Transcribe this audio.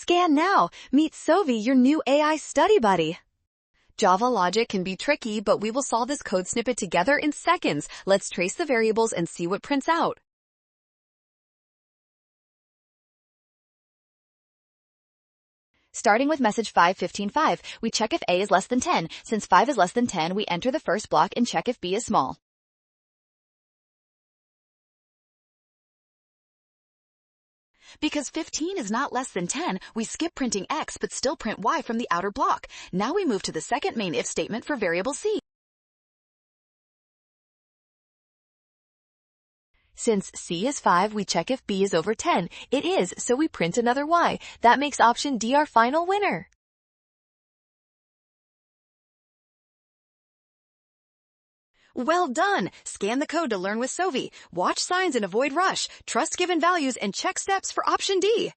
Scan now. Meet Sovi, your new AI study buddy. Java logic can be tricky, but we will solve this code snippet together in seconds. Let's trace the variables and see what prints out. Starting with message 5:15:5, we check if A is less than 10. Since 5 is less than 10, we enter the first block and check if B is small. Because 15 is not less than 10, we skip printing X but still print Y from the outer block. Now we move to the second main if statement for variable C. Since C is 5, we check if B is over 10. It is, so we print another Y. That makes option D our final winner. Well done! Scan the code to learn with Sovi. Watch signs and avoid rush. Trust given values and check steps for option D.